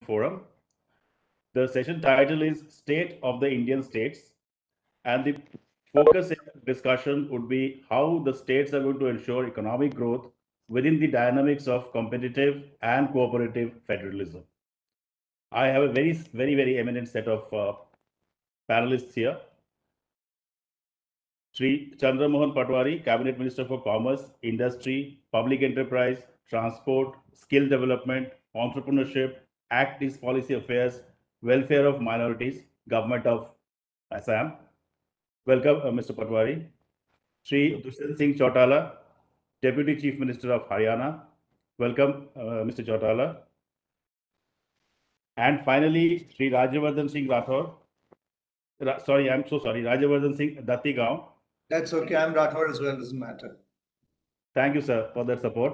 forum. The session title is State of the Indian States, and the focus in the discussion would be how the states are going to ensure economic growth within the dynamics of competitive and cooperative federalism. I have a very eminent set of panelists here. Sri Chandramohan Patwari, Cabinet Minister for Commerce, Industry, Public Enterprise, Transport, Skill Development, Entrepreneurship, Act East Policy Affairs, Welfare of Minorities, Government of Assam. Welcome, Mr. Patwari. Sri Dushant Singh Chautala, Deputy Chief Minister of Haryana. Welcome, Mr. Chautala. And finally, Sri Rajyavardhan Singh Rathore. Sorry, I'm so sorry. Rajyavardhan Singh Datigaon. That's okay. I'm Rathore as well. Doesn't matter. Thank you, sir, for that support.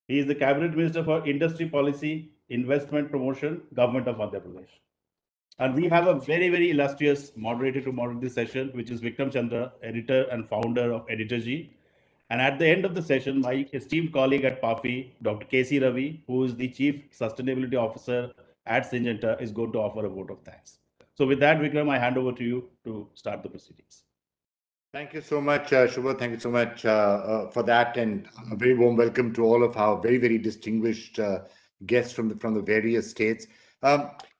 He is the Cabinet Minister for Industry Policy, Investment Promotion, Government of Madhya Pradesh. And we have a very illustrious moderator to moderate this session, which is Vikram Chandra, editor and founder of Editorji. And at the end of the session, my esteemed colleague at PAFI, Dr. K.C. Ravi, who is the Chief Sustainability Officer at Syngenta, is going to offer a vote of thanks. So with that, Vikram, I hand over to you to start the proceedings. Thank you so much, Shubha. Thank you so much for that, and a very warm welcome to all of our very distinguished guests from the various states.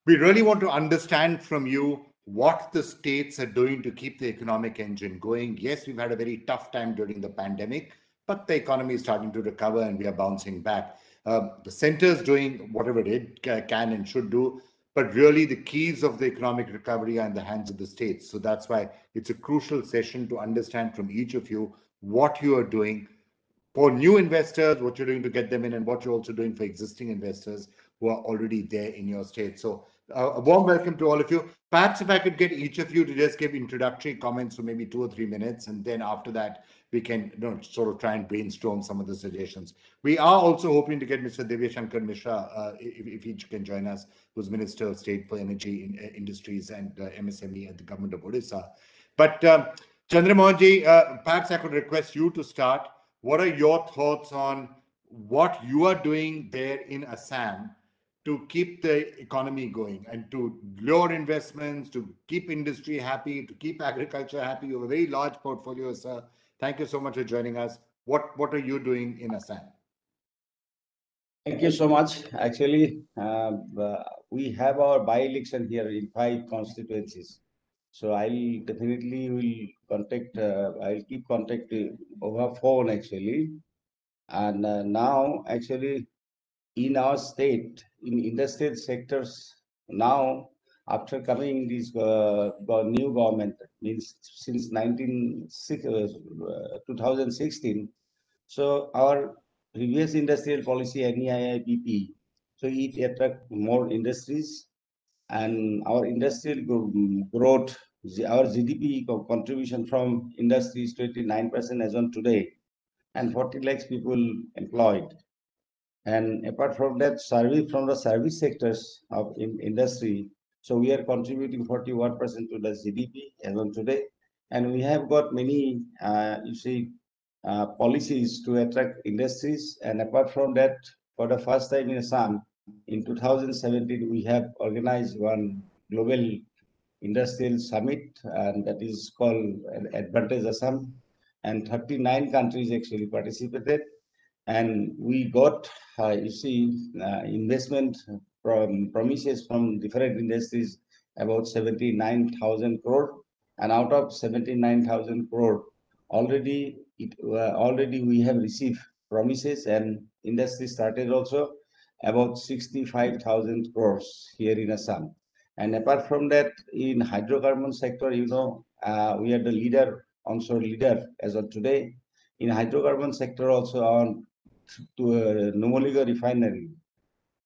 We really want to understand from you what the states are doing to keep the economic engine going. Yes, we've had a very tough time during the pandemic, but the economy is starting to recover and we are bouncing back. The center is doing whatever it can and should do, but really the keys of the economic recovery are in the hands of the states. So that's why it's a crucial session to understand from each of you what you are doing for new investors, what you're doing to get them in, and what you're also doing for existing investors who are already there in your state. So a warm welcome to all of you. Perhaps if I could get each of you to just give introductory comments for maybe 2 or 3 minutes, and then after that, we can sort of try and brainstorm some of the suggestions. We are also hoping to get Mr. Divya Shankar Mishra, if he can join us, who's Minister of State for Energy Industries and MSME at the Government of Odisha. But Chandramohanji, perhaps I could request you to start. What are your thoughts on what you are doing there in Assam to keep the economy going and to lure investments, to keep industry happy, to keep agriculture happy? You have a very large portfolio, sir. Thank you so much for joining us. What are you doing in Assam? Thank you so much. Actually, we have our by-election here in 5 constituencies. So I'll definitely will contact, I'll keep contact over phone actually. And now actually in our state, in industrial sectors, now after coming this new government, means since 2016, so our previous industrial policy, NEIIPP, so it attract more industries, and our industrial growth, our GDP contribution from industry is 29% as on today, and 40 lakhs people employed. And apart from that, service from the service sectors of industry, so we are contributing 41% to the GDP as on today, and we have got many, policies to attract industries. And apart from that, for the first time in Assam, in 2017, we have organized one global industrial summit, and that is called Advantage Assam, and 39 countries actually participated. And we got, investment promises from different industries, about 79,000 crore. And out of 79,000 crore, already we have received promises, and industry started also about 65,000 crores here in Assam. And apart from that, in hydrocarbon sector, we are the leader, onshore leader as of today. In hydrocarbon sector also, on to Numaligarh refinery,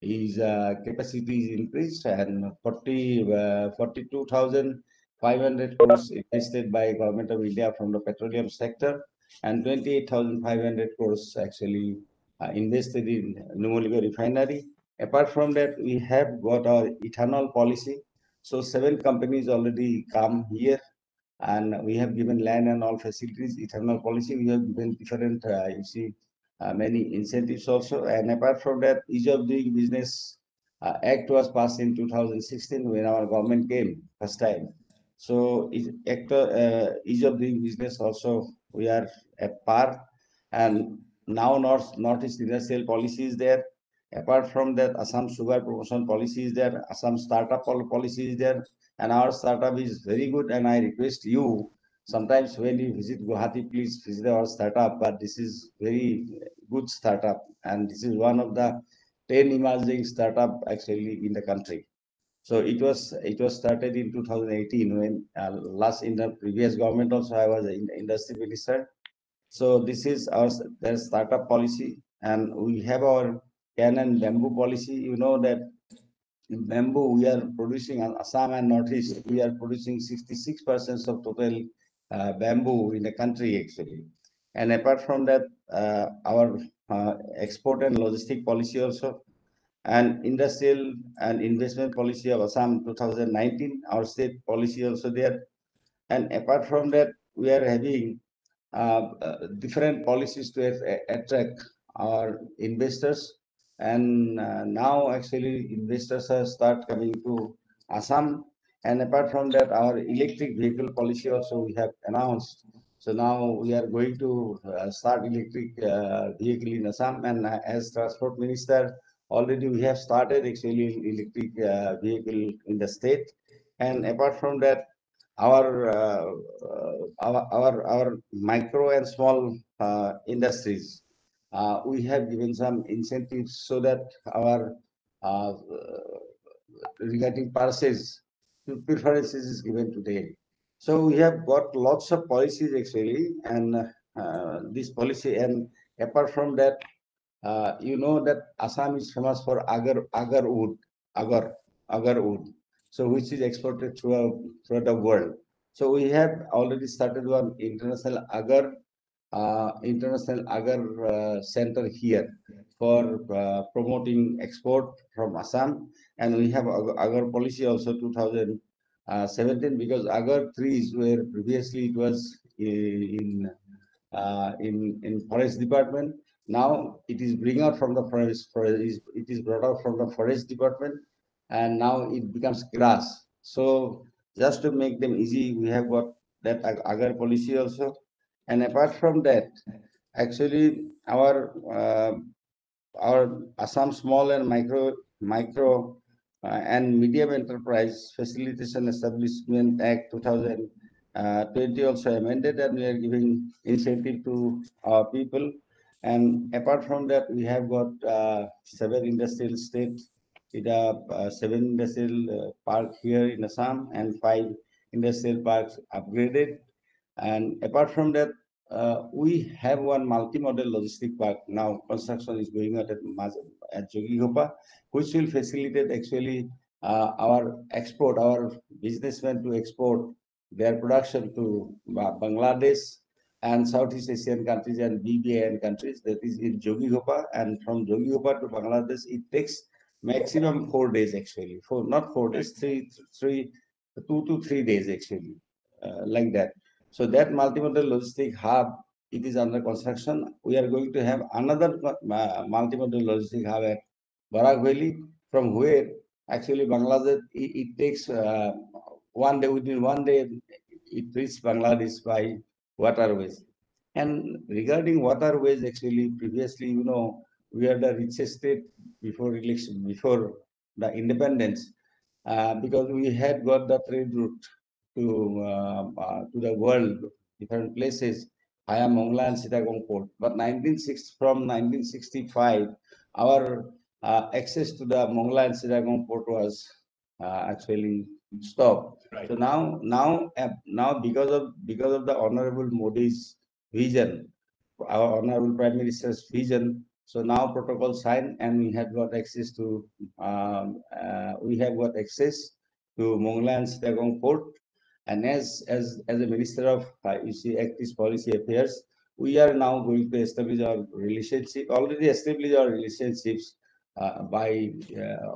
his capacity is increased, and 42,500 crores invested by Government of India from the petroleum sector, and 28,500 crores actually invested in Numaligarh refinery. Apart from that, we have got our ethanol policy. So 7 companies already come here, and we have given land and all facilities. Ethanol policy, we have given different, many incentives also. And apart from that, ease of doing business Act was passed in 2016 when our government came first time. So ease of doing business also we are at par, and now Northeast industrial policy is there. Apart from that, Assam sugar promotion policy is there, Assam startup policy is there, and our startup is very good. And I request you, sometimes when you visit Guwahati, please visit our startup. But this is very good startup, and this is one of the 10 emerging startup actually in the country. So it was started in 2018 when last in the previous government also I was in the industry minister. So this is our their startup policy, and we have our can and bamboo policy. You know that in bamboo we are producing in Assam and Northeast. We are producing 66% of total bamboo in the country actually. And apart from that, our export and logistic policy also, and industrial and investment policy of Assam 2019, our state policy also there. And apart from that, we are having different policies to attract our investors. And now actually investors are start coming to Assam. And apart from that, our electric vehicle policy also we have announced. So now we are going to start electric vehicle in Assam. And as transport minister, already we have started actually electric vehicle in the state. And apart from that, our our micro and small industries, we have given some incentives so that our regarding purchase preferences is given today. So we have got lots of policies actually, and this policy. And apart from that, you know that Assam is famous for agar wood, agar wood, so which is exported throughout the world. So we have already started one international agar center here for promoting export from Assam, and we have agar policy also 2017, because agar trees were previously it was in forest department. Now it is bring out from the forest, it is brought out from the forest department, and now it becomes grass. So just to make them easy, we have got that agar policy also. And apart from that, actually our Assam Small and Micro and Medium Enterprise Facilitation Establishment Act 2020 also amended, and we are giving incentive to our people. And apart from that, we have got 7 industrial estates. It are 7 industrial park here in Assam and 5 industrial parks upgraded. And apart from that, we have one multi-model logistic park. Now construction is going on at Jogighopa, which will facilitate actually our export, our businessmen to export their production to Bangladesh and Southeast Asian countries and BBAN countries. That is in Jogighopa, and from Jogighopa to Bangladesh, it takes maximum 4 days actually. Not 4 days, 2 to 3 days actually, like that. So that multimodal logistic hub, it is under construction. We are going to have another multimodal logistic hub at Barak Valley, from where actually Bangladesh, it takes 1 day, within 1 day, it reaches Bangladesh by waterways. And regarding waterways, actually, previously, you know, we are the richest state before election, before the independence, because we had got the trade route to the world, different places, via Mongla and Chittagong port. But from 1965, our access to the Mongla and Chittagong port was actually stopped. Right. So now because of the Honorable Modi's vision, our Honorable Prime Minister's vision, so now protocol signed, and we have got access to Mongla and Chittagong port. And as a Minister of Active Policy Affairs, we are now going to establish our relationship, already establish our relationships by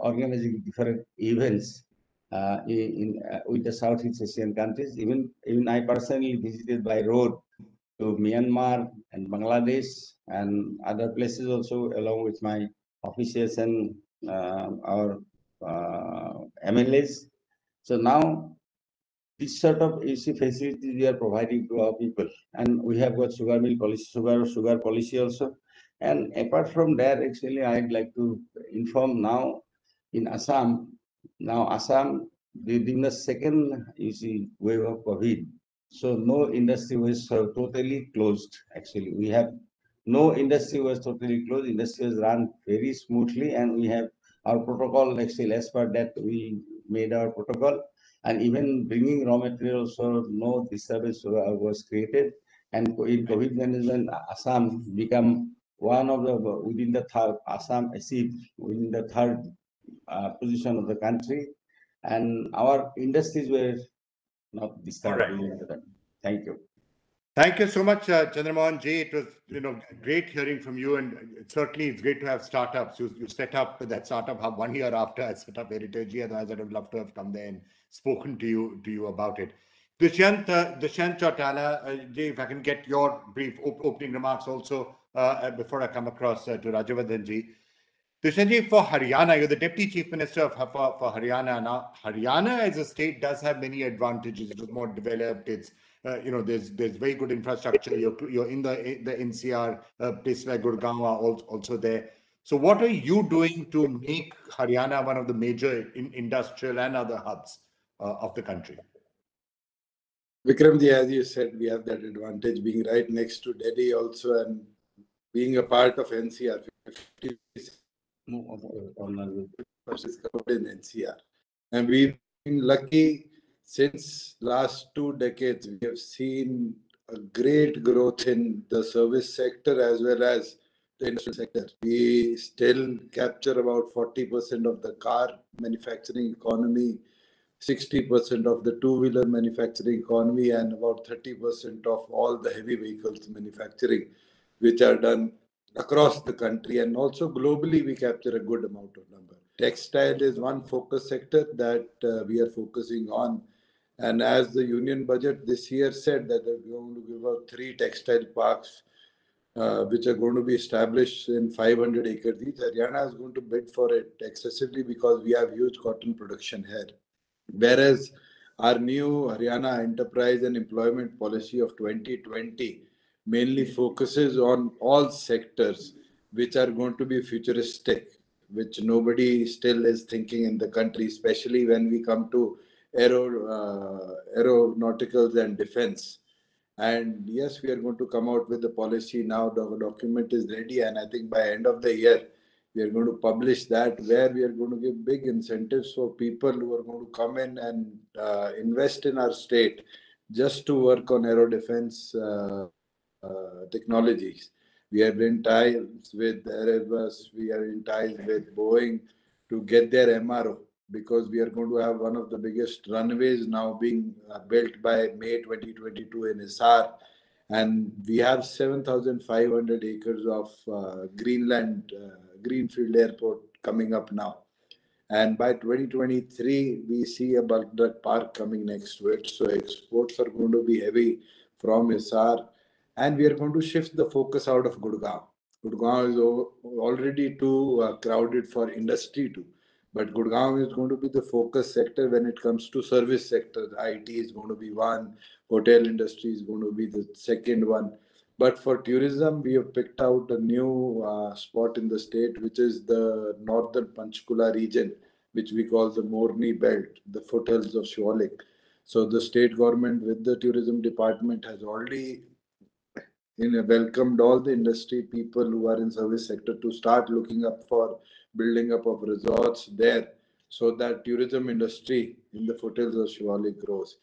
organizing different events with the Southeast Asian countries. Even I personally visited by road to Myanmar and Bangladesh and other places also, along with my officials and our MLAs. So now this sort of AC facilities we are providing to our people, and we have got sugar mill policy, sugar policy also. And apart from that, actually, I'd like to inform now in Assam. Now Assam, during the second wave of COVID, so no industry was totally closed. Actually, we have no industry was totally closed. Industry was run very smoothly, and we have our protocol. Actually, as per that, we made our protocol, and even bringing raw materials, so no disturbance was created. And in COVID management, Assam become one of the within the third. Assam achieved within the third position of the country, and our industries were not disturbed. Right. Thank you. Thank you so much, Chandramohan Ji. It was, great hearing from you, and certainly it's great to have startups. You set up that startup hub 1 year after I set up Heritage. Otherwise, I'd have loved to have come there and spoken to you about it. Dushyant Chautala, Ji, if I can get your brief opening remarks also before I come across to Rajavardhan Ji. Dushyant Ji, for Haryana, you're the Deputy Chief Minister for Haryana. Now, Haryana as a state does have many advantages. It was more developed. It's there's very good infrastructure. You're in the NCR, places like Gurgaon are also there. So what are you doing to make Haryana one of the major industrial and other hubs of the country? Vikramji, as you said, we have that advantage being right next to Delhi also, and being a part of NCR. 50% is covered in NCR. And we've been lucky since last 2 decades. We have seen a great growth in the service sector as well as the industrial sector. We still capture about 40% of the car manufacturing economy, 60% of the two-wheeler manufacturing economy, and about 30% of all the heavy vehicles manufacturing, which are done across the country. And also globally, we capture a good amount of number. Textile is one focus sector that we are focusing on. And as the union budget this year said that they're going to give out 3 textile parks, which are going to be established in 500 acres each. Haryana is going to bid for it excessively because we have huge cotton production here. Whereas our new Haryana Enterprise and Employment Policy of 2020 mainly focuses on all sectors which are going to be futuristic, which nobody still is thinking in the country, especially when we come to aeronauticals and defense. And yes, we are going to come out with the policy now. The document is ready, and I think by end of the year, we are going to publish that, where we are going to give big incentives for people who are going to come in and invest in our state just to work on aero defense technologies. We are in ties with Airbus, we are in ties with Boeing to get their MRO, because we are going to have one of the biggest runways now being built by May 2022 in Hisar. And we have 7,500 acres of Greenfield Airport coming up now. And by 2023, we see a bulk drug park coming next to it. So exports are going to be heavy from Hisar. And we are going to shift the focus out of Gurgaon. Gurgaon is already too crowded for industry too. But Gurgaon is going to be the focus sector when it comes to service sector. The IT is going to be one, hotel industry is going to be the second one. But for tourism, we have picked out a new spot in the state, which is the northern Panchkula region, which we call the Morni Belt, the foothills of Shivalik. So the state government with the tourism department has already welcomed all the industry people who are in service sector to start looking up for building up of resorts there, so that tourism industry in the foothills of Shivalik grows.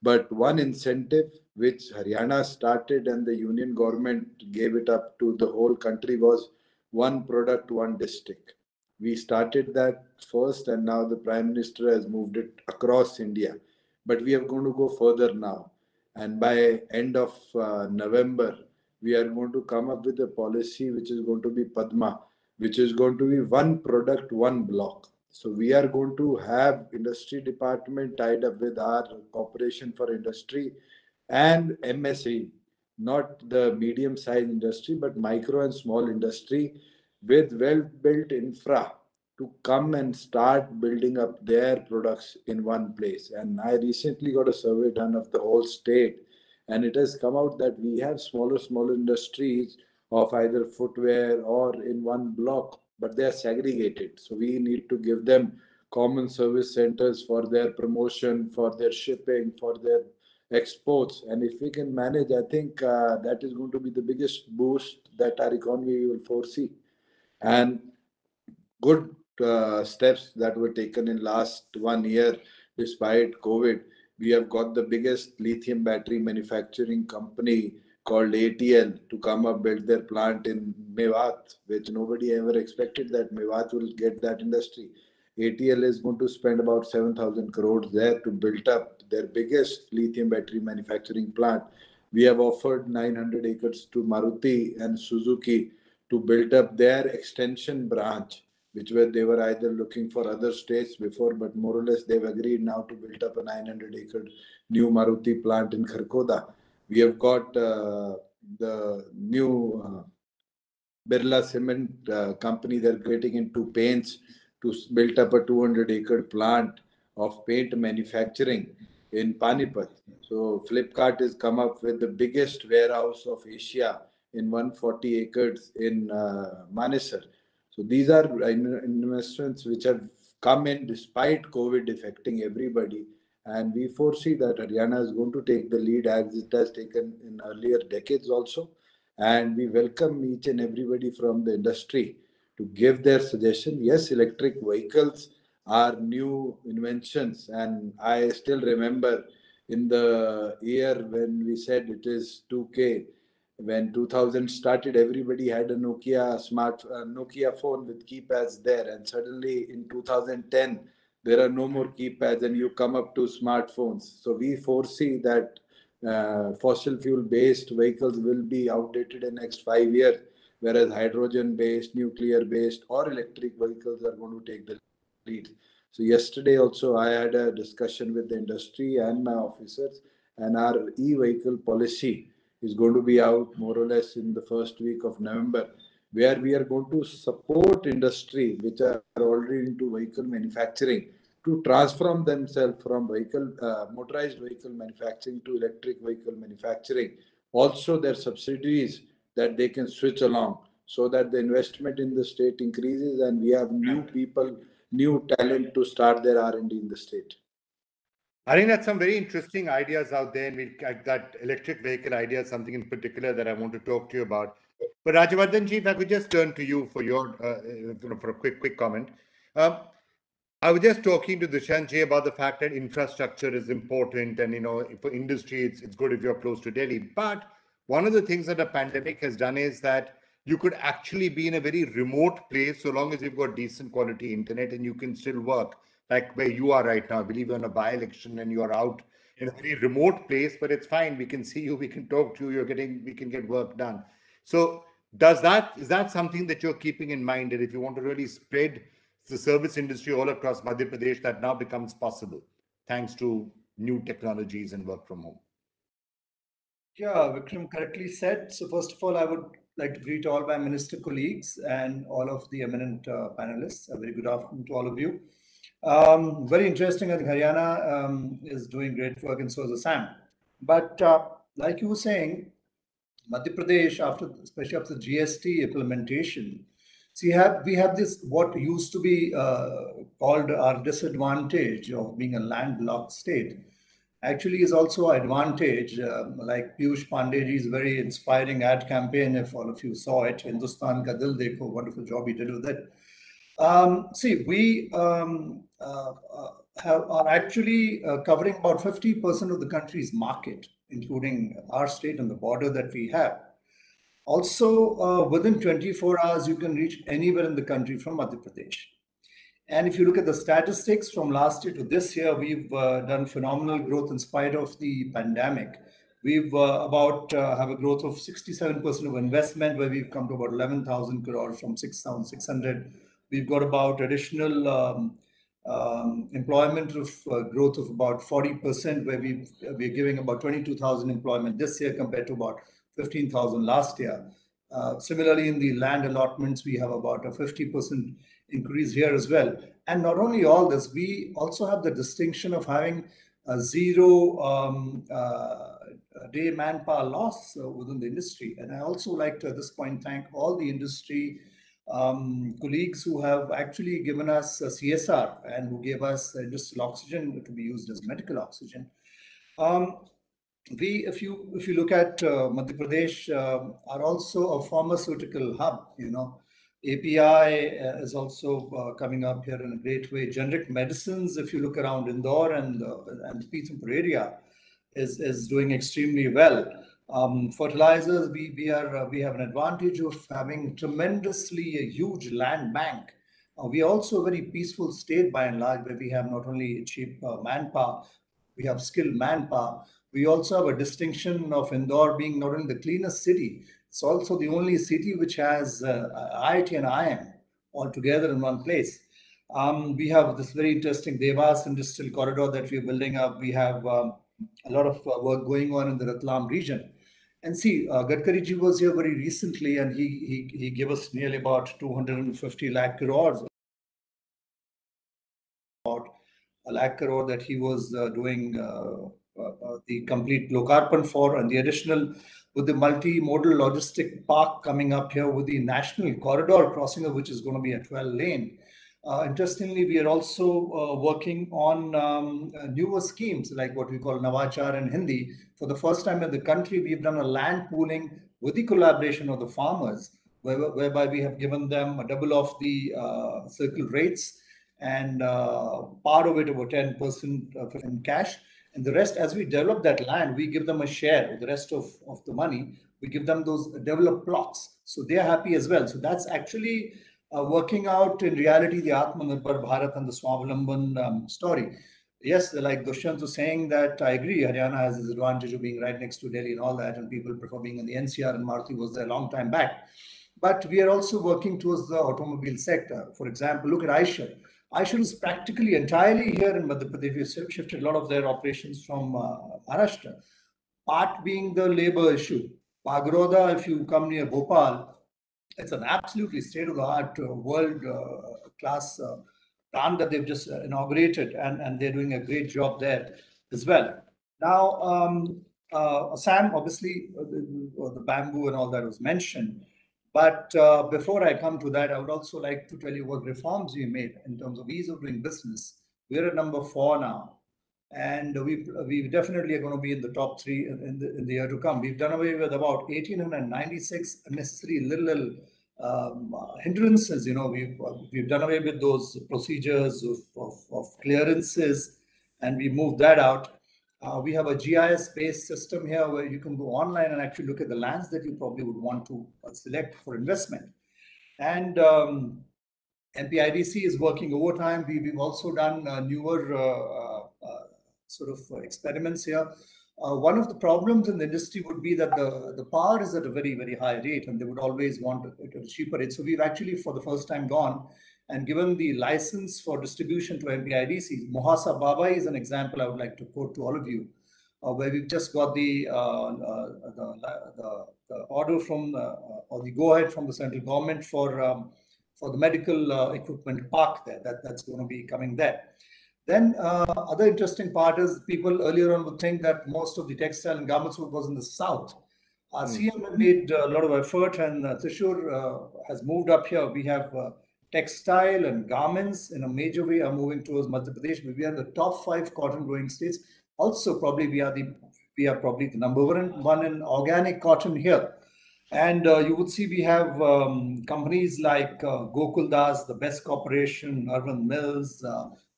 But one incentive which Haryana started and the union government gave it up to the whole country was one product, one district. We started that first, and now the Prime Minister has moved it across India. But we are going to go further now. And by end of November, we are going to come up with a policy which is going to be Padma, which is going to be one product, one block. So we are going to have industry department tied up with our Corporation for Industry and MSE, not the medium-sized industry, but micro and small industry with well-built infra to come and start building up their products in one place. And I recently got a survey done of the whole state, and it has come out that we have smaller industries of either footwear or in one block, but they are segregated. So we need to give them common service centers for their promotion, for their shipping, for their exports. And if we can manage, I think that is going to be the biggest boost that our economy will foresee. And good steps that were taken in last 1 year despite COVID. We have got the biggest lithium battery manufacturing company called ATL to come up build their plant in Mewat, which nobody ever expected that Mewat will get that industry. ATL is going to spend about 7,000 crores there to build up their biggest lithium battery manufacturing plant. We have offered 900 acres to Maruti and Suzuki to build up their extension branch, which were they were either looking for other states before, but more or less they've agreed now to build up a 900-acre new Maruti plant in Kharkhoda. We have got the new Birla Cement company. They're getting into paints to build up a 200-acre plant of paint manufacturing in Panipat. So Flipkart has come up with the biggest warehouse of Asia in 140 acres in Manesar. So these are investments which have come in despite COVID affecting everybody. And we foresee that Haryana is going to take the lead as it has taken in earlier decades also. And we welcome each and everybody from the industry to give their suggestion. Yes, electric vehicles are new inventions. And I still remember in the year when we said it is 2K, when 2000 started, everybody had a Nokia phone with keypads there, and suddenly in 2010 there are no more keypads, and you come up to smartphones. So we foresee that fossil fuel based vehicles will be outdated in next 5 years, whereas hydrogen based, nuclear based, or electric vehicles are going to take the lead. So yesterday also I had a discussion with the industry and my officers, and our e-vehicle policy is going to be out more or less in the first week of November, where we are going to support industry which are already into vehicle manufacturing to transform themselves from motorized vehicle manufacturing to electric vehicle manufacturing. Also, their subsidies that they can switch along so that the investment in the state increases and we have new people, new talent to start their R&D in the state. I think that's some very interesting ideas out there, and that electric vehicle idea is something in particular that I want to talk to you about. But Rajavardhan ji, if I could just turn to you for your for a quick comment. I was just talking to Dushyant ji about the fact that infrastructure is important, and for industry, it's good if you're close to Delhi. But one of the things that the pandemic has done is that you could actually be in a very remote place so long as you've got decent quality internet and you can still work. Like where you are right now, I believe you're in a by-election and you're out in a very remote place, but it's fine. We can see you, we can talk to you, we can get work done. So is that something that you're keeping in mind, that if you want to really spread the service industry all across Madhya Pradesh, that now becomes possible thanks to new technologies and work from home? Yeah, Vikram correctly said. So first of all, I would like to greet all my minister colleagues and all of the eminent panelists. A very good afternoon to all of you. Very interesting. I think Haryana is doing great work, and so is Assam. But like you were saying, Madhya Pradesh, especially after the GST implementation, we have this what used to be called our disadvantage of being a landlocked state. Actually, is also an advantage. Like Piyush Pandeyji's very inspiring ad campaign, if all of you saw it, Hindustan Ka Dil Dekho, wonderful job he did with it. We are actually covering about 50% of the country's market, including our state and the border that we have. Also, within 24 hours, you can reach anywhere in the country from Madhya Pradesh. And if you look at the statistics from last year to this year, we've done phenomenal growth in spite of the pandemic. We've have a growth of 67% of investment, where we've come to about 11,000 crores from 6,600. We've got about additional employment of growth of about 40%, where we're giving about 22,000 employment this year compared to about 15,000 last year. Similarly, in the land allotments, we have about a 50% increase here as well. And not only all this, we also have the distinction of having a zero day manpower loss within the industry. And I also like to, at this point, thank all the industry colleagues who have actually given us CSR and who gave us industrial oxygen to be used as medical oxygen. If you look at Madhya Pradesh, are also a pharmaceutical hub. API is also coming up here in a great way. Generic medicines, if you look around Indore and the Pithampur area, is doing extremely well. Fertilizers, we have an advantage of having tremendously a huge land bank. We are also a very peaceful state by and large, where we have not only cheap manpower, we have skilled manpower. We also have a distinction of Indore being not only the cleanest city, it's also the only city which has IIT and IIM all together in one place. We have this very interesting Devas Industrial Corridor that we're building up. We have a lot of work going on in the Ratlam region. And see, Gadkari ji was here very recently, and he gave us nearly about 250 lakh crores. About a lakh crore that he was doing the complete Lokarpan for, and the additional with the multimodal logistic park coming up here with the national corridor crossing, which is going to be a 12-lane. Interestingly, we are also working on newer schemes like what we call Navachar in Hindi. For the first time in the country, we've done a land pooling with the collaboration of the farmers, whereby we have given them a double of the circle rates, and part of it, about 10% in cash. And the rest, as we develop that land, we give them a share. The rest of the money, we give them those developed plots. So they are happy as well. So that's actually working out in reality the Atmanirbhar Bharat and the Swavalamban story. Yes, like Dushyant was saying, that I agree, Haryana has this advantage of being right next to Delhi and all that, and people prefer being in the NCR, and Maruti was there a long time back. But we are also working towards the automobile sector. For example, look at Eicher. Eicher is practically entirely here in Madhya Pradesh. We shifted a lot of their operations from Maharashtra. Part being the labor issue. Bagroda, if you come near Bhopal, it's an absolutely state-of-the-art, world-class plant that they've just inaugurated, and they're doing a great job there as well. Now, Assam, obviously, the bamboo and all that was mentioned. But before I come to that, I would also like to tell you what reforms we made in terms of ease of doing business. We're at number 4 now, and we definitely are going to be in the top 3 in the year to come. We've done away with about 1,896 unnecessary little hindrances. We've done away with those procedures of clearances, and we moved that out. We have a GIS-based system here where you can go online and actually look at the lands that you probably would want to select for investment. And MPIDC is working overtime. We've also done newer sort of experiments here. One of the problems in the industry would be that the power is at a very, very high rate, and they would always want it at a cheaper rate. So we've actually, for the first time, gone and given the license for distribution to MPIDC. Mohasa Babai is an example I would like to quote to all of you, where we've just got the order from or the go-ahead from the central government for the medical equipment park there. That's going to be coming there. Then other interesting part is people earlier on would think that most of the textile and garments was in the south. CM made a lot of effort, and Thrissur has moved up here. We have textile and garments in a major way are moving towards Madhya Pradesh. We are the top 5 cotton growing states. Also, probably we are probably the number one in organic cotton here. And you would see we have companies like Gokul Das, the Best Corporation, Urban Mills,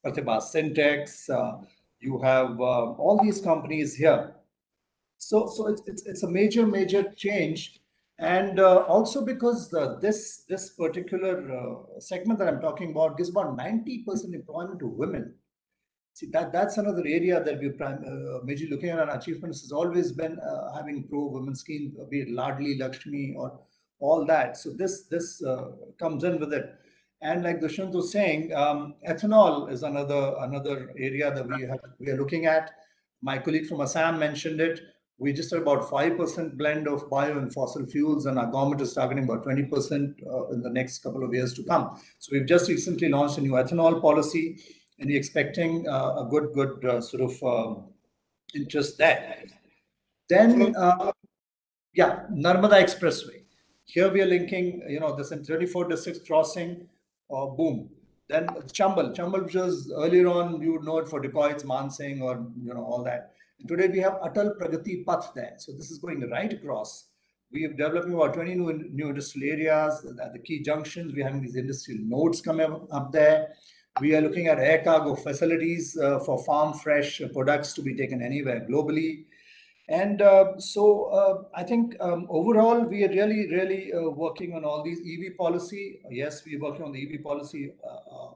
Pratibha Syntex. You have all these companies here. So it's a major change. And also because this particular segment that I'm talking about gives about 90% employment to women. See, that's another area that we're majorly looking at. Our achievements has always been having pro-women scheme, be it Ladli, Lakshmi, or all that. So this comes in with it. And like Dushyant was saying, ethanol is another area that we are looking at. My colleague from Assam mentioned it. We just had about 5% blend of bio and fossil fuels, and our government is targeting about 20% in the next couple of years to come. So we've just recently launched a new ethanol policy, and we're expecting a good sort of interest there. Then, yeah, Narmada Expressway. Here we are linking, this in 34 districts crossing, boom. Then Chambal, which was earlier on, you would know it for dacoits, Mansingh, or all that. And today we have Atal Pragati Path there. So this is going right across. We are developing about 20 new industrial areas at the key junctions. We're having these industrial nodes coming up there. We are looking at air cargo facilities for farm fresh products to be taken anywhere globally. And so I think overall, we are really working on all these EV policy. Yes, we're working on the EV policy,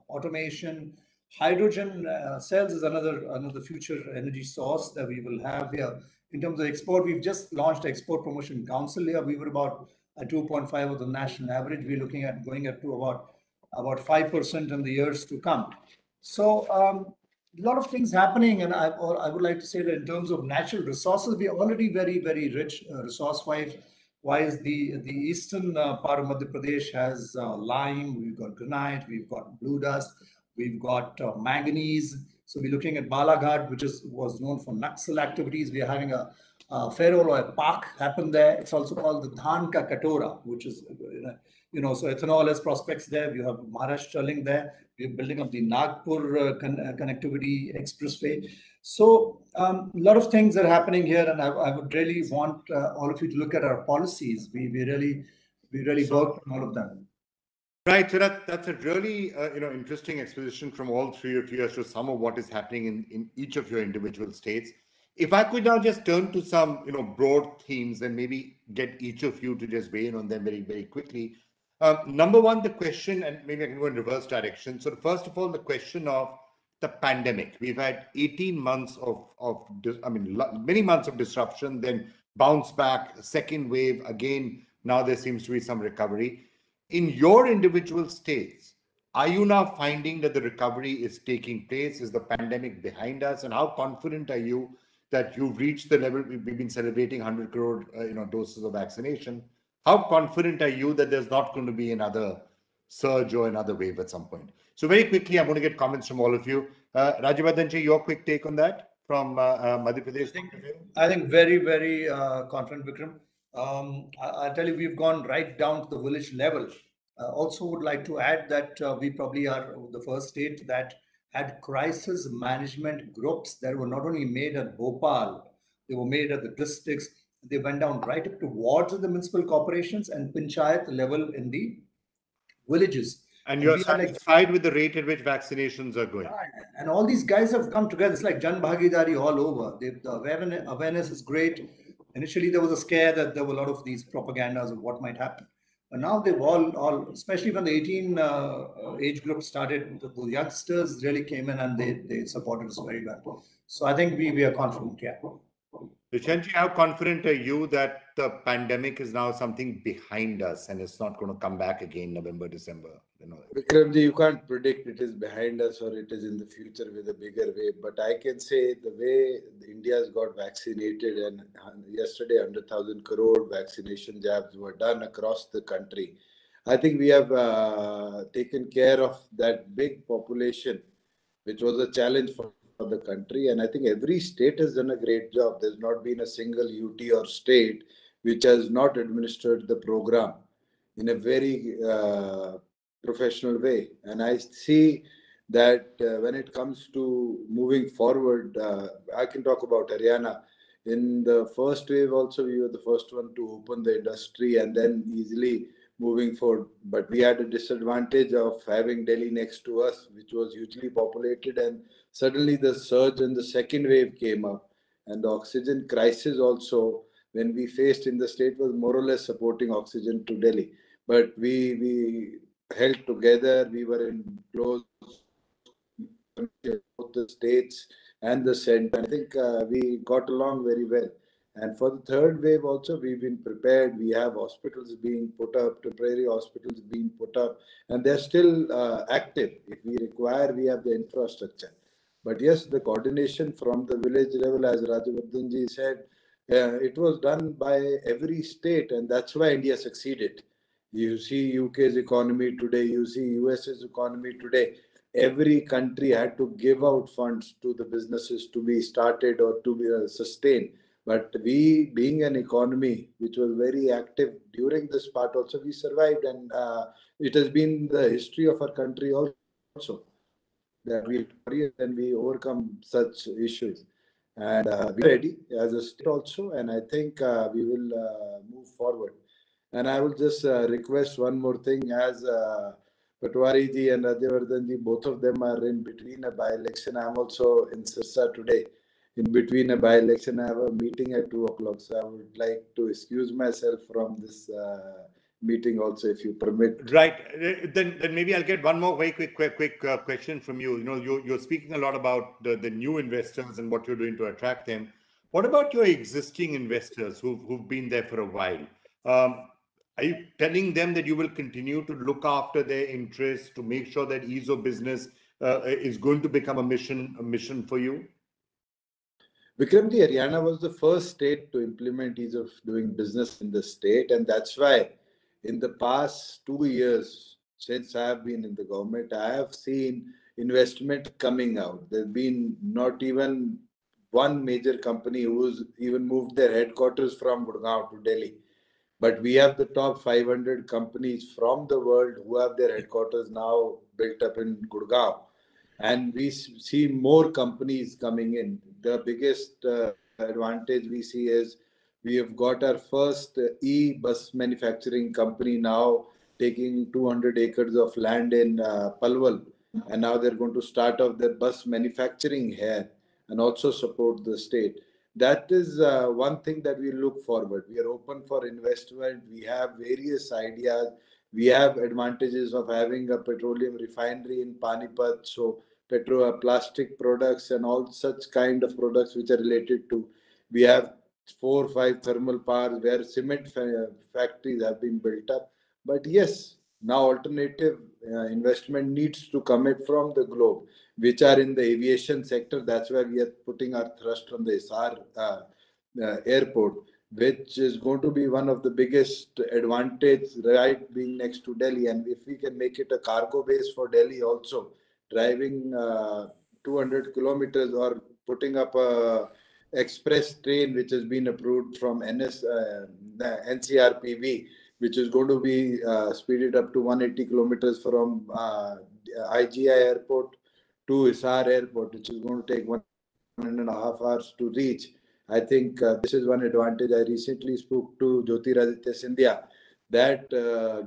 automation, hydrogen cells is another future energy source that we will have here. In terms of export, we've just launched Export Promotion Council here. We were about 2.5 of the national average. We're looking at going up to about 5% in the years to come. So a lot of things happening, and I would like to say that in terms of natural resources, we are already very rich resource-wise. The eastern part of Madhya Pradesh has lime, we've got granite, we've got blue dust, we've got manganese. So we're looking at Balaghat, which was known for Naxal activities. We are having a ferro-alloy park happen there. It's also called the Dhan Ka Katora, which is so ethanol has prospects there. We have Maharashtra link there. We're building up the Nagpur connectivity expressway. So a lot of things are happening here, and I would really want all of you to look at our policies. We really work on all of them. Right, so that's a really interesting exposition from all three of you as to some of what is happening in each of your individual states. If I could now just turn to some broad themes and maybe get each of you to just weigh in on them very quickly. Number one, the question, and maybe I can go in reverse direction. So first of all, the question of the pandemic. We've had 18 months many months of disruption, then bounce back, second wave, again, now there seems to be some recovery. In your individual states, are you now finding that the recovery is taking place? Is the pandemic behind us? And how confident are you that you've reached the level? We've been celebrating 100 crore doses of vaccination. How confident are you that there's not going to be another surge or another wave at some point? So very quickly, I'm going to get comments from all of you. Rajyavardhan, your quick take on that from Madhya Pradesh. I think very confident, Vikram. I'll tell you, we've gone right down to the village level. Also would like to add that we probably are the first state that had crisis management groups that were not only made at Bhopal, they were made at the districts. They went down right up to wards of the municipal corporations and panchayat level in the villages. And you're satisfied with the rate at which vaccinations are going. And all these guys have come together. It's like Jan Bhagidari all over. The awareness is great. Initially, there was a scare that there were a lot of these propagandas of what might happen. But now they've all, especially when the 18 age group started, the youngsters really came in and they supported us very well. So I think we are confident, yeah. Dushyant, how confident are you that the pandemic is now something behind us and it's not going to come back again November, December? Vikramji, you can't predict it is behind us or it is in the future with a bigger wave. But I can say the way India has got vaccinated, and yesterday 100,000 crore vaccination jabs were done across the country. I think we have taken care of that big population, which was a challenge for the country. And I think every state has done a great job. There's not been a single UT or state which has not administered the program in a very professional way. And I see that when it comes to moving forward, I can talk about Haryana. In the first wave also, we were the first one to open the industry and then easily moving forward. But we had a disadvantage of having Delhi next to us, which was hugely populated, and suddenly the surge and the second wave came up. And the oxygen crisis also, when we faced in the state, was more or less supporting oxygen to Delhi. But we held together. We were in close both the states and the center. I think we got along very well. And for the third wave also, we've been prepared. We have hospitals being put up, temporary hospitals being put up, and they're still active. If we require, we have the infrastructure. But yes, the coordination from the village level, as Rajyavardhan ji said, it was done by every state, and that's why India succeeded. You see UK's economy today, you see US's economy today. Every country had to give out funds to the businesses to be started or to be sustained. But we, being an economy which was very active during this part, also we survived, and it has been the history of our country also that we and we overcome such issues. And we are ready as a state also, and I think we will move forward. And I will just request one more thing, as Patwari ji and Radyavardhan ji, both of them are in between a by-election. I'm also in Sirsa today, in between a by-election. I have a meeting at 2 o'clock, so I would like to excuse myself from this meeting also, if you permit. Right. Then maybe I'll get one more very quick question from you. You know, you're speaking a lot about the new investors and what you're doing to attract them. What about your existing investors who've been there for a while? Are you telling them that you will continue to look after their interests to make sure that ease of business is going to become a mission for you? Vikramji, Haryana was the first state to implement ease of doing business in the state, and that's why in the past 2 years, since I have been in the government, I have seen investment coming out. There's been not even one major company who's even moved their headquarters from Gurgaon to Delhi. But we have the top 500 companies from the world who have their headquarters now built up in Gurgaon. And we see more companies coming in. The biggest advantage we see is we have got our first e-bus manufacturing company now, taking 200 acres of land in Palwal, and now they're going to start off their bus manufacturing here and also support the state. That is one thing that we look forward. We are open for investment. We have various ideas. We have advantages of having a petroleum refinery in Panipat, so plastic products and all such kind of products which are related to. We have 4 or 5 thermal powers where cement factories have been built up. But yes, now alternative investment needs to come in from the globe, which are in the aviation sector. That's where we are putting our thrust on the Hisar airport, which is going to be one of the biggest advantage, right, being next to Delhi. And if we can make it a cargo base for Delhi also, driving 200 kilometers or putting up a express train which has been approved from NCRPV, which is going to be speeded up to 180 kilometers from IGI airport to Hisar airport, which is going to take 1.5 hours to reach. I think this is one advantage. I recently spoke to Jyotiraditya Scindia that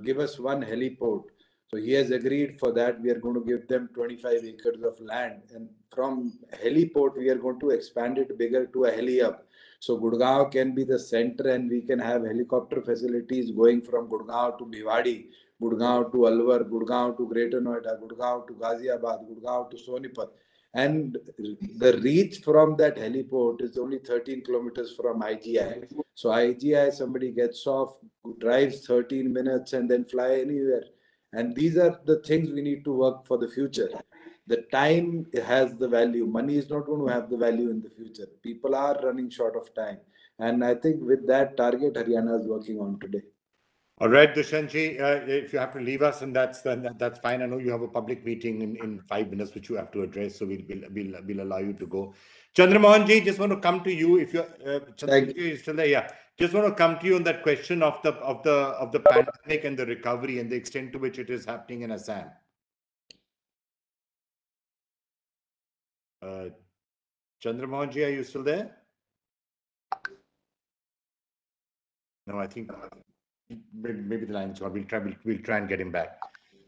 give us one heliport. So he has agreed for that. We are going to give them 25 acres of land. And from heliport, we are going to expand it bigger to a heli hub. So Gurgaon can be the center, and we can have helicopter facilities going from Gurgaon to Bhiwadi, Gurgaon to Alwar, Gurgaon to Greater Noida, Gurgaon to Ghaziabad, Gurgaon to Sonipat. And the reach from that heliport is only 13 kilometers from IGI. So IGI, somebody gets off, drives 13 minutes and then fly anywhere. And these are the things we need to work for the future. The time has the value. Money is not going to have the value in the future. People are running short of time. And I think with that target, Haryana is working on today. All right, Dushyantji, if you have to leave us, and that's fine. I know you have a public meeting in 5 minutes which you have to address, so we'll allow you to go. Chandramohanji, just want to come to you. If you're Chandramohanji is still there, yeah. Just want to come to you on that question of the pandemic and the recovery and the extent to which it is happening in Assam. Chandramohanji, are you still there? No, I think maybe the line is gone. We'll try and get him back.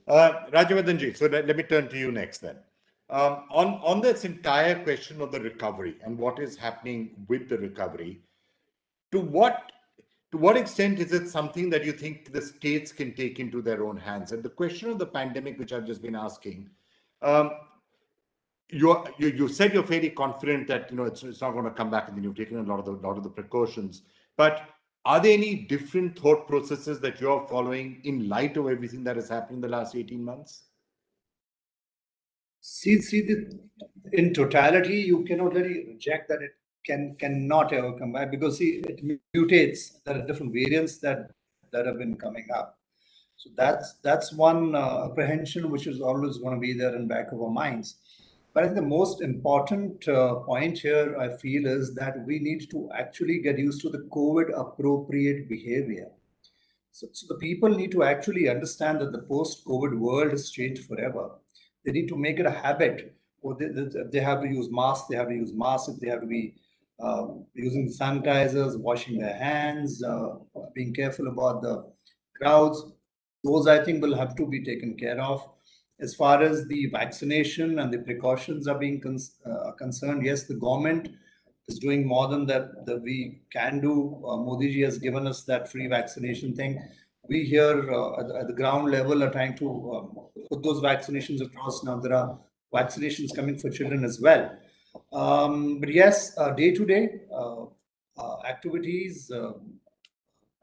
Rajyavardhanji, so let me turn to you next then. On this entire question of the recovery and what is happening with the recovery, to what extent is it something that you think the states can take into their own hands? And the question of the pandemic, which I've just been asking, you said you're fairly confident that it's not going to come back, and then you've taken a lot of the precautions. But are there any different thought processes that you're following in light of everything that has happened in the last 18 months? In totality, you cannot really reject that it cannot ever come back, because see, it mutates. There are different variants that have been coming up. So that's one apprehension which is always going to be there in back of our minds. But I think the most important point here, I feel, is that we need to actually get used to the COVID appropriate behavior. So the people need to actually understand that the post-COVID world has changed forever. They need to make it a habit. Or they have to use masks. They have to use masks. If they have to be using sanitizers, washing their hands, being careful about the crowds. Those, I think, will have to be taken care of. As far as the vaccination and the precautions are being concerned, yes, the government is doing more than that we can do. Modi ji has given us that free vaccination thing. We here at the ground level are trying to put those vaccinations across. Now there are vaccinations coming for children as well. But yes, day to day activities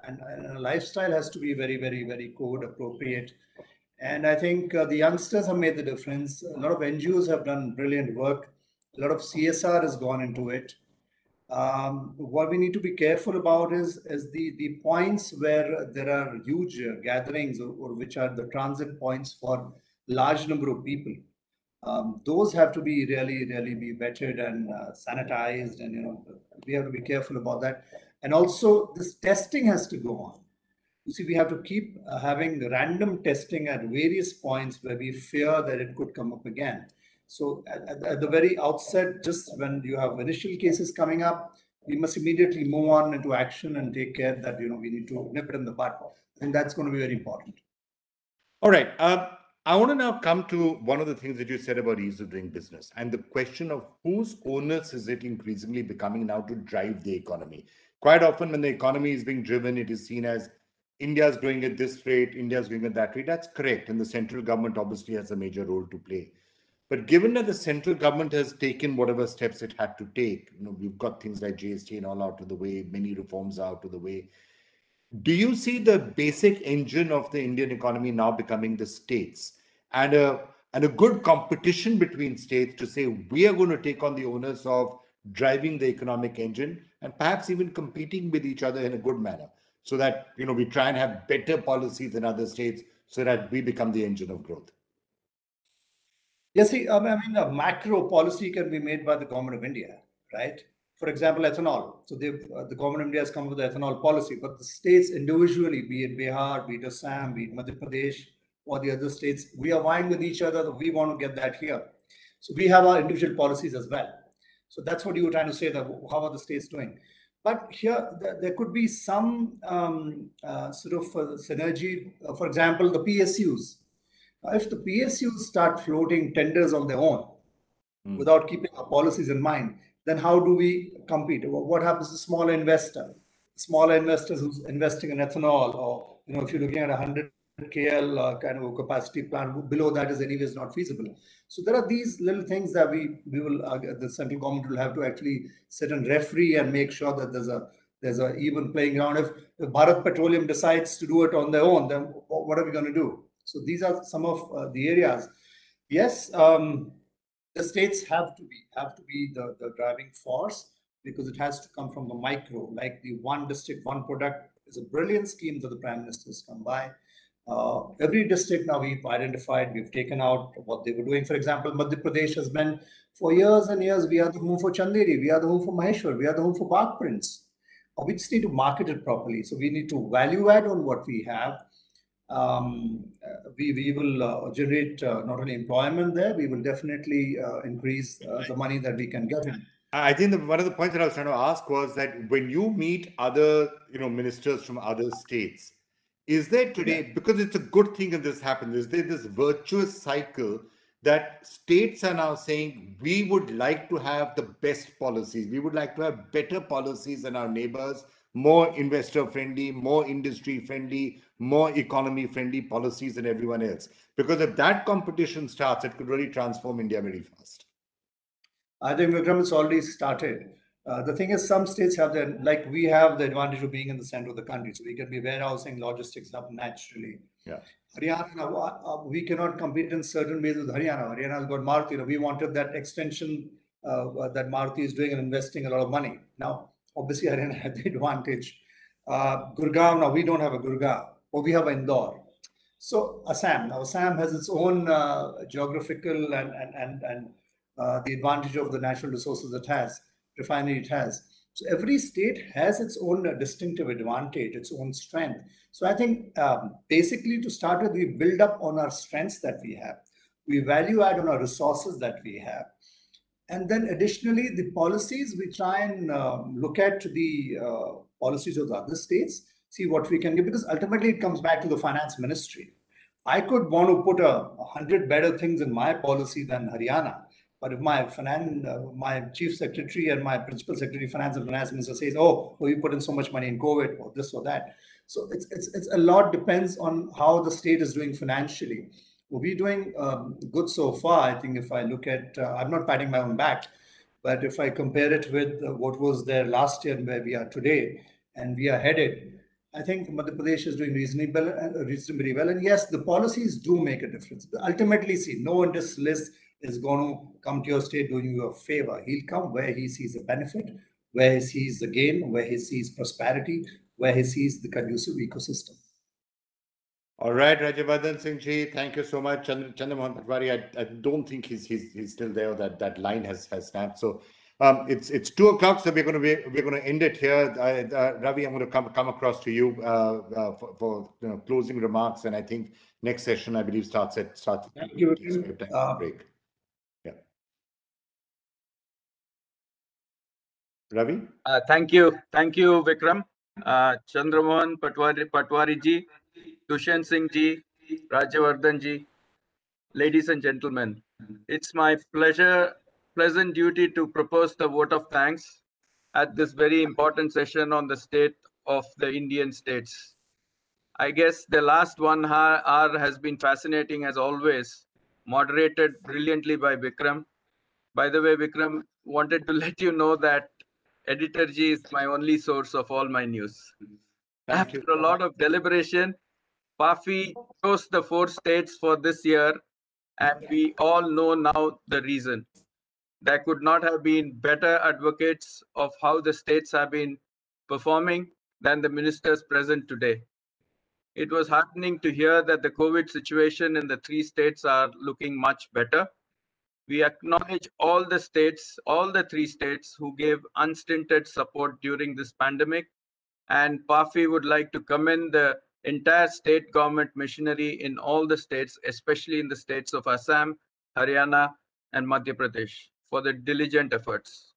and a lifestyle has to be very, very, very COVID appropriate. And I think the youngsters have made the difference. A lot of NGOs have done brilliant work. A lot of CSR has gone into it. What we need to be careful about is the points where there are huge gatherings, or which are the transit points for large number of people. Those have to be really be vetted and sanitized, and we have to be careful about that. And also, this testing has to go on. You see, we have to keep having random testing at various points where we fear that it could come up again. So at the very outset, just when you have initial cases coming up, we must immediately move on into action and take care that we need to nip it in the bud. I think that's going to be very important. All right. I want to now come to one of the things that you said about ease of doing business, and the question of whose onus is it increasingly becoming now to drive the economy. Quite often when the economy is being driven, it is seen as India's growing at this rate, India's growing at that rate. That's correct. And the central government obviously has a major role to play. But given that the central government has taken whatever steps it had to take, we've got things like GST and all out of the way, many reforms are out of the way. Do you see the basic engine of the Indian economy now becoming the states, and a good competition between states to say we are going to take on the onus of driving the economic engine, and perhaps even competing with each other in a good manner, so that we try and have better policies than other states, so that we become the engine of growth? Yes, see, I mean, the macro policy can be made by the government of India, right? For example, ethanol. So the government of India has come with the ethanol policy, but the states individually, be it Bihar, be it Assam, be it Madhya Pradesh, or the other states, we are vying with each other that we want to get that here. So we have our individual policies as well. So that's what you were trying to say, that how are the states doing? But here, there could be some sort of synergy. For example, the PSUs. If the PSUs start floating tenders on their own without keeping our policies in mind, then how do we compete? What happens to smaller investor? Smaller investors who's investing in ethanol, or if you're looking at 100 KL kind of a capacity plant, below that is anyways not feasible. So there are these little things that we will the central government will have to actually sit and referee and make sure that there's a even playing ground. If Bharat Petroleum decides to do it on their own, then what are we going to do? So these are some of the areas. Yes, the states have to be the driving force, because it has to come from the micro. Like the one district, one product is a brilliant scheme that the Prime Minister has come by. Every district now we've identified, we've taken out what they were doing. For example, Madhya Pradesh has been for years and years, we are the home for Chanderi, we are the home for Maheshwar, we are the home for Bagh Prints. We just need to market it properly. So we need to value add on what we have. We will generate not only employment there, we will definitely increase the money that we can get in. I think one of the points that I was trying to ask was that when you meet other ministers from other states, is there today, because it's a good thing if this happens, is there this virtuous cycle that states are now saying we would like to have the best policies, we would like to have better policies than our neighbors, more investor friendly, more industry friendly, more economy friendly policies than everyone else? Because if that competition starts, it could really transform India very fast. I think, Vikram, it's already started. The thing is, some states have like we have the advantage of being in the center of the country, so we can be warehousing logistics hub naturally. Yeah. Haryana, we cannot compete in certain ways with Haryana. Haryana has got Maruti. We wanted that extension that Maruti is doing and investing a lot of money. Now, obviously, Haryana had the advantage. Gurgaon, now we don't have a Gurgaon, but we have Indore. So Assam, now Assam has its own geographical and the advantage of the natural resources it has, refinery it has. So every state has its own distinctive advantage, its own strength. So I think basically to start with, we build up on our strengths that we have. We value add on our resources that we have. And then additionally, the policies, we try and look at the policies of the other states, see what we can get, because ultimately it comes back to the finance ministry. I could want to put 100 better things in my policy than Haryana. But if my chief secretary and my principal secretary, finance and finance minister says, oh, you put in so much money in COVID or this or that. So it's a lot depends on how the state is doing financially. We're doing good so far. I think if I look at, I'm not patting my own back, but if I compare it with what was there last year and where we are today, and we are headed, I think Madhya Pradesh is doing reasonably well. And yes, the policies do make a difference. But ultimately, see, no one this list is going to come to your state doing you a favor. He'll come where he sees a benefit, where he sees the gain, where he sees prosperity, where he sees the conducive ecosystem. All right, Rajyavardhan Singh ji, thank you so much. Chandramohan Patwari, I don't think he's still there. That line has snapped. So it's 2 o'clock, so we're going to end it here. Ravi, I'm going to come across to you for closing remarks, and I think next session I believe starts. Thank you. Break. Yeah. Ravi. Thank you, Vikram. Chandramohan Patwari ji, Dushyant Singh ji, Rajyavardhan ji, ladies and gentlemen, it's my pleasant duty to propose the vote of thanks at this very important session on the state of the Indian states. I guess the last 1 hour has been fascinating as always, moderated brilliantly by Vikram. By the way, Vikram, wanted to let you know that Editor G is my only source of all my news. After a lot of deliberation, PAFI chose the 4 states for this year, and we all know now the reason. There could not have been better advocates of how the states have been performing than the ministers present today. It was heartening to hear that the COVID situation in the 3 states are looking much better. We acknowledge all the 3 states who gave unstinted support during this pandemic, and PAFI would like to commend the entire state government machinery in all the states, especially in the states of Assam, Haryana, and Madhya Pradesh, for the diligent efforts.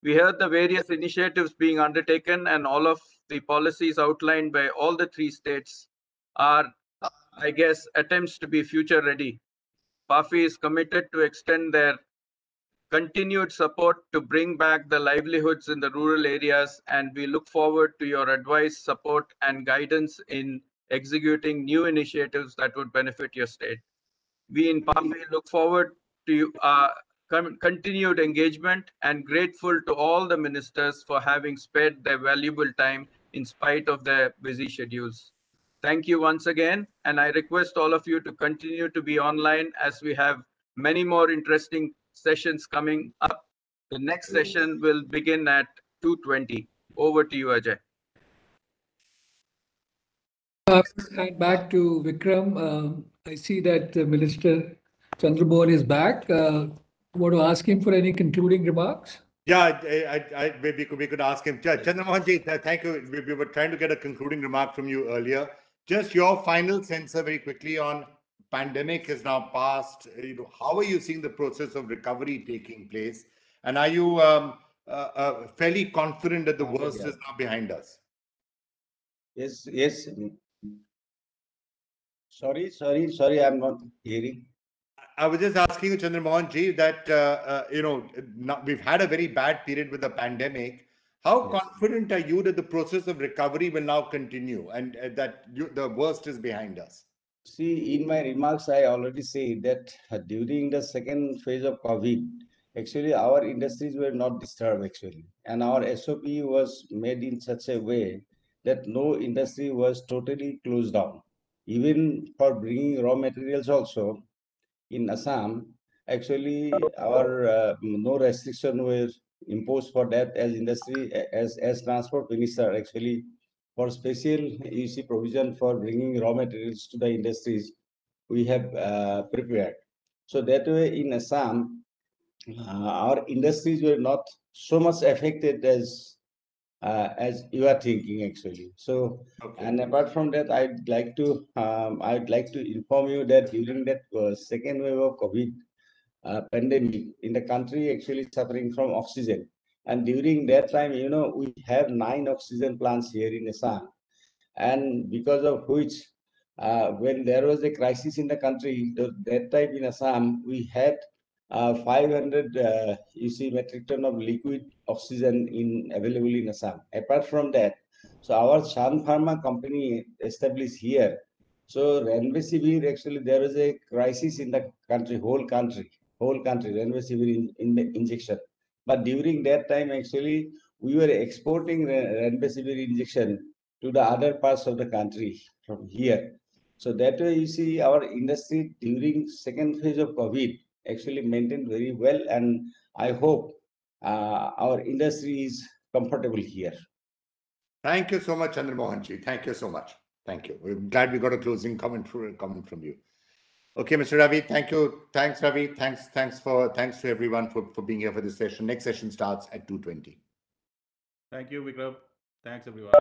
We heard the various initiatives being undertaken, and all of the policies outlined by all the 3 states are, I guess, attempts to be future ready. PAFI is committed to extend their continued support to bring back the livelihoods in the rural areas, and we look forward to your advice, support, and guidance in executing new initiatives that would benefit your state. We in PAFI look forward to continued engagement and grateful to all the ministers for having spared their valuable time in spite of their busy schedules. Thank you once again, and I request all of you to continue to be online as we have many more interesting sessions coming up. The next session will begin at 2:20. Over to you, Ajay. And back to Vikram. I see that Minister Chandramohan is back. Want to ask him for any concluding remarks? Yeah, we could ask him. Chandramohan ji, thank you. We were trying to get a concluding remark from you earlier. Just your final sense very quickly on pandemic is now past. How are you seeing the process of recovery taking place? And are you fairly confident that the worst is now behind us? Yes. Sorry, I'm not hearing. I was just asking you, Chandramohan ji, that we've had a very bad period with the pandemic. How confident are you that the process of recovery will now continue and that the worst is behind us? See, in my remarks, I already said that during the second phase of COVID, actually our industries were not disturbed actually, and our SOP was made in such a way that no industry was totally closed down. Even for bringing raw materials also in Assam, actually our no restriction were imposed for that as industry, as transport minister, actually for special provision for bringing raw materials to the industries we have prepared. So that way in Assam, our industries were not so much affected as you are thinking actually. So, Okay. and apart from that, I'd like to inform you that during that second wave of COVID pandemic in the country, actually suffering from oxygen, and during that time, we have 9 oxygen plants here in Assam, and because of which, when there was a crisis in the country, that time in Assam, we had 500 metric ton of liquid oxygen available in Assam. Apart from that, so our Shan Pharma company established here. So Remdesivir, actually there was a crisis in the country, whole country, Remdesivir in the injection. But during that time, actually, we were exporting Remdesivir injection to the other parts of the country from here. So that way, you see, our industry during second phase of COVID actually maintained very well, and I hope our industry is comfortable here. Thank you so much, Chandramohanji. Thank you so much. Thank you. We're glad we got a closing comment from you. Okay, Mr. Ravi, thank you. Thanks, Ravi. Thanks to everyone for being here for this session. Next session starts at 2:20. Thank you, Vikram. Thanks, everyone.